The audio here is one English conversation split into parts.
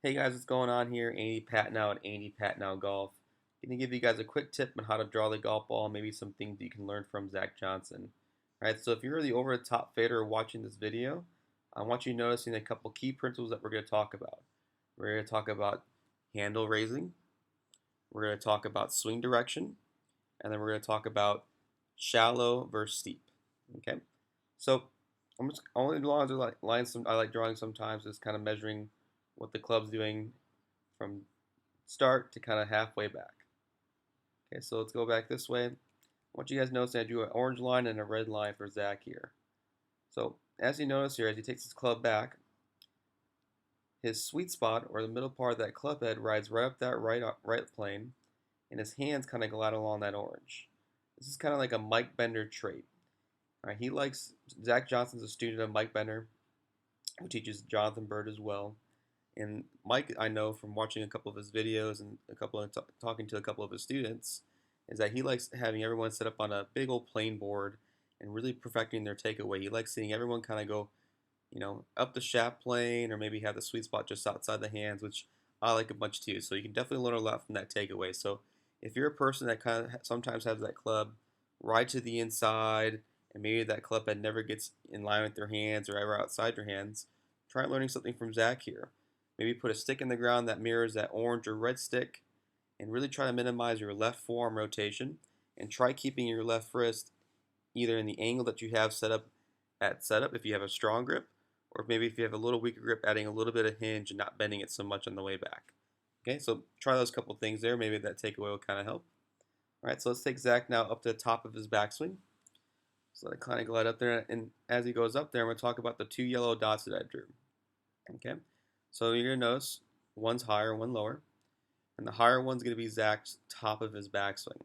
Hey guys, what's going on here? Andy Patnou at Andy Patnou Golf. Going to give you guys a quick tip on how to draw the golf ball, maybe some things you can learn from Zach Johnson. Alright, so if you're the over-the-top fader watching this video, I want you noticing a couple key principles that we're going to talk about. We're going to talk about handle raising, we're going to talk about swing direction, and then we're going to talk about shallow versus steep. Okay, so I'm just only lines I like drawing sometimes is kind of measuring what the club's doing from start to kind of halfway back. Okay, so let's go back this way. I want you guys to notice I drew an orange line and a red line for Zach here. So as you notice here, as he takes his club back, his sweet spot, or the middle part of that club head, rides right up that right plane, and his hands kind of glide along that orange. This is kind of like a Mike Bender trait. All right, Zach Johnson's a student of Mike Bender, who teaches Jonathan Bird as well. And Mike, I know from watching a couple of his videos and talking to a couple of his students, is that he likes having everyone set up on a big old plain board and really perfecting their takeaway. He likes seeing everyone kind of go, up the shaft plane or maybe have the sweet spot just outside the hands, which I like a bunch too. So you can definitely learn a lot from that takeaway. So if you're a person that kind of sometimes has that club right to the inside and maybe that club head never gets in line with your hands or ever outside your hands, try learning something from Zach here. Maybe put a stick in the ground that mirrors that orange or red stick and really try to minimize your left forearm rotation and try keeping your left wrist either in the angle that you have set up at setup if you have a strong grip, or maybe if you have a little weaker grip, adding a little bit of hinge and not bending it so much on the way back. Okay, so try those couple things there. Maybe that takeaway will kind of help. All right, so let's take Zach now up to the top of his backswing. So I kind of glide up there, and as he goes up there, I'm going to talk about the two yellow dots that I drew. Okay, so you're going to notice one's higher, one lower, and the higher one's going to be Zach's top of his backswing.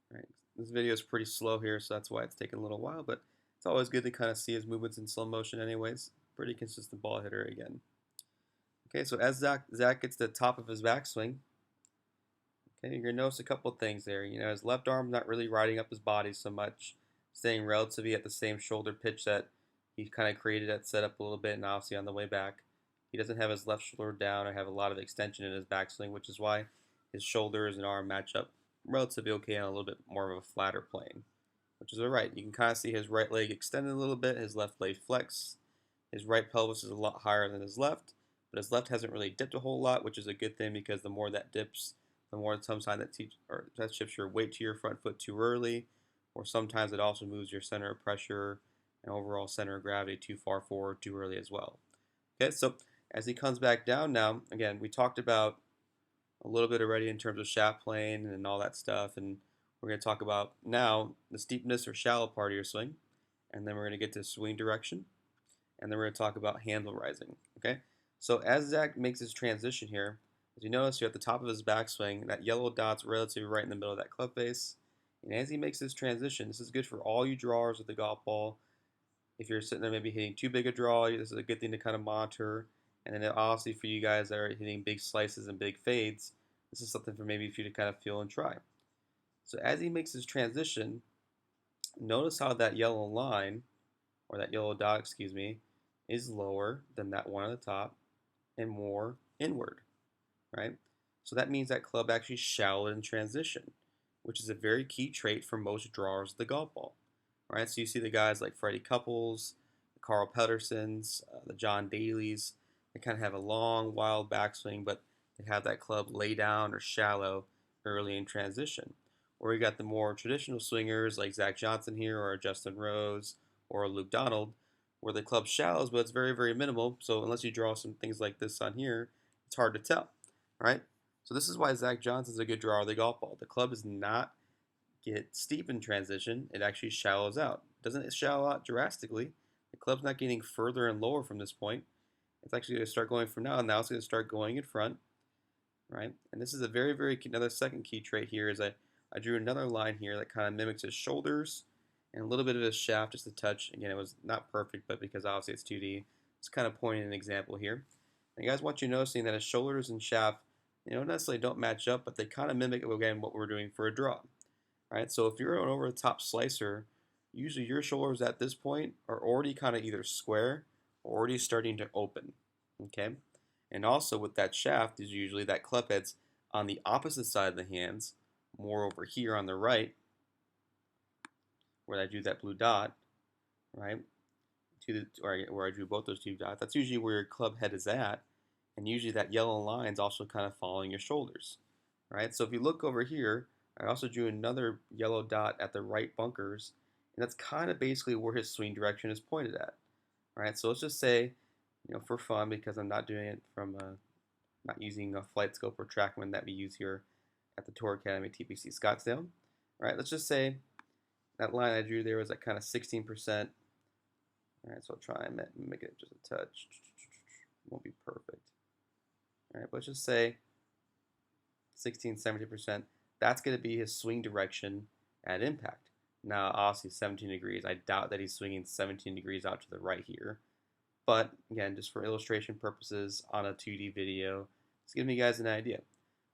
All right, this video is pretty slow here, so that's why it's taking a little while, but it's always good to kind of see his movements in slow motion anyways. Pretty consistent ball hitter again. Okay, so as Zach gets to the top of his backswing, okay, you're going to notice a couple of things there. His left arm's not really riding up his body so much, staying relatively at the same shoulder pitch that he kind of created at setup a little bit and obviously on the way back. He doesn't have his left shoulder down or have a lot of extension in his backswing, which is why his shoulders and arm match up relatively okay on a little bit more of a flatter plane, which is alright. You can kind of see his right leg extended a little bit, his left leg flex. His right pelvis is a lot higher than his left, but his left hasn't really dipped a whole lot, which is a good thing because the more that dips, the more sometimes that shifts your weight to your front foot too early, or sometimes it also moves your center of pressure and overall center of gravity too far forward too early as well. Okay, so as he comes back down now, again, we talked about a little bit already in terms of shaft plane and all that stuff, and we're going to talk about now the steepness or shallow part of your swing, and then we're going to get to swing direction, and then we're going to talk about handle rising. Okay, so as Zach makes his transition here, as you notice here at the top of his backswing, that yellow dot's relatively right in the middle of that club face, and as he makes his transition, this is good for all you drawers with the golf ball. If you're sitting there maybe hitting too big a draw, this is a good thing to kind of monitor. And then obviously for you guys that are hitting big slices and big fades, this is something for maybe for you to kind of feel and try. So as he makes his transition, notice how that yellow line, or that yellow dot, excuse me, is lower than that one at the top and more inward, right? So that means that club actually shallowed in transition, which is a very key trait for most drawers of the golf ball, right? So you see the guys like Freddie Couples, the Carl Pedersens, the John Daly's, they kind of have a long, wild backswing, but they have that club lay down or shallow early in transition. Or you got the more traditional swingers like Zach Johnson here, or Justin Rose, or Luke Donald, where the club shallows, but it's very, very minimal. So unless you draw some things like this on here, it's hard to tell, right? So this is why Zach Johnson's a good drawer of the golf ball. The club does not get steep in transition. It actually shallows out. Doesn't shallow out drastically. The club's not getting further and lower from this point. It's actually going to start going from now. Now it's going to start going in front, right? And this is a very, very key, another second key trait here is I drew another line here that kind of mimics his shoulders and a little bit of his shaft, just a touch. Again, it was not perfect, but because obviously it's 2D, it's kind of pointing an example here. And you guys want you noticing that his shoulders and shaft, necessarily don't match up, but they kind of mimic, again, what we're doing for a draw, right? So if you're an over-the-top slicer, usually your shoulders at this point are already kind of either square or already starting to open, okay? And also with that shaft is usually that club head's on the opposite side of the hands, more over here on the right, where I drew that blue dot, right? Where I drew both those two dots. That's usually where your club head is at, and usually that yellow line is also kind of following your shoulders, right? So if you look over here, I also drew another yellow dot at the right bunkers, and that's kind of basically where his swing direction is pointed at, right? So let's just say, for fun, because I'm not doing it from not using a flight scope or TrackMan that we use here at the Tour Academy TPC Scottsdale, right? Let's just say that line I drew there was at kind of 16%. All right, so I'll try and make it just a touch. Won't be perfect. All right, but let's just say 16, 17%. That's going to be his swing direction at impact. Now, obviously 17 degrees. I doubt that he's swinging 17 degrees out to the right here. But again, just for illustration purposes on a 2D video, it's giving you guys an idea.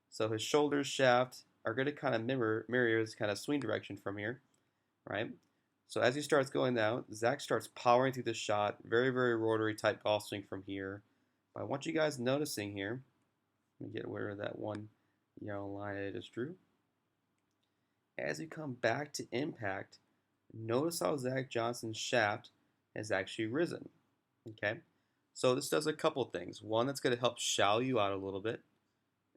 So his shoulders shaft are going to kind of mirror his kind of swing direction from here, right? So as he starts going down, Zach starts powering through this shot, very, very rotary type golf swing from here. But I want you guys noticing here, let me get rid of that one yellow line I just drew. As we come back to impact, notice how Zach Johnson's shaft has actually risen. Okay, so this does a couple things. One, that's going to help shallow you out a little bit,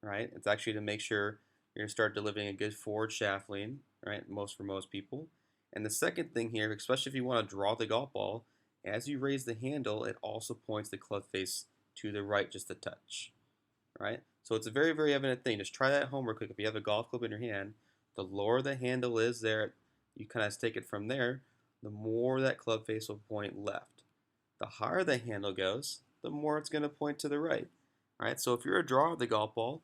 right? It's actually to make sure you're going to start delivering a good forward shaft lean, right? For most people. And the second thing here, especially if you want to draw the golf ball, as you raise the handle, it also points the club face to the right just a touch, right? So it's a very, very evident thing. Just try that at home real quick. If you have a golf club in your hand, the lower the handle is there, you kind of take it from there, the more that club face will point left. The higher the handle goes, the more it's going to point to the right, right? So if you're a drawer of the golf ball,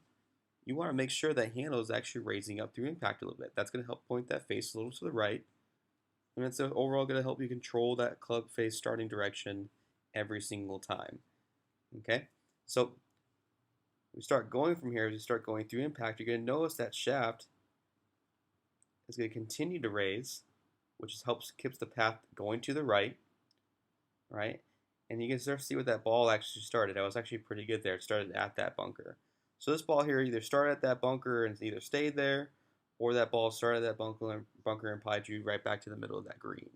you want to make sure that handle is actually raising up through impact a little bit. That's going to help point that face a little to the right, and it's overall going to help you control that club face starting direction every single time. Okay, so we start going from here. As you start going through impact, you're going to notice that shaft is going to continue to raise, which keeps the path going to the right, right? And you can start to see what that ball actually started. I was actually pretty good there. It started at that bunker. So this ball here either started at that bunker and either stayed there, or that ball started at that bunker and probably drew right back to the middle of that green.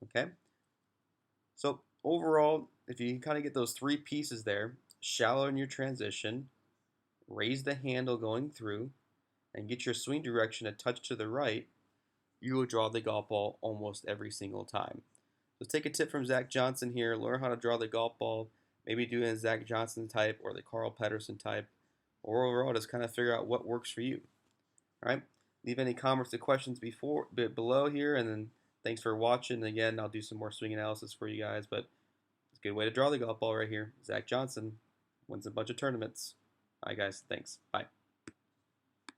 Okay? So overall, if you can kind of get those three pieces there, shallow in your transition, raise the handle going through, and get your swing direction a touch to the right, you will draw the golf ball almost every single time. So take a tip from Zach Johnson here, learn how to draw the golf ball, maybe do it in Zach Johnson type or the Carl Pedersen type, or overall just kind of figure out what works for you. All right? Leave any comments or questions below here, and then thanks for watching. Again, I'll do some more swing analysis for you guys, but it's a good way to draw the golf ball right here. Zach Johnson wins a bunch of tournaments. All right, guys, thanks. Bye.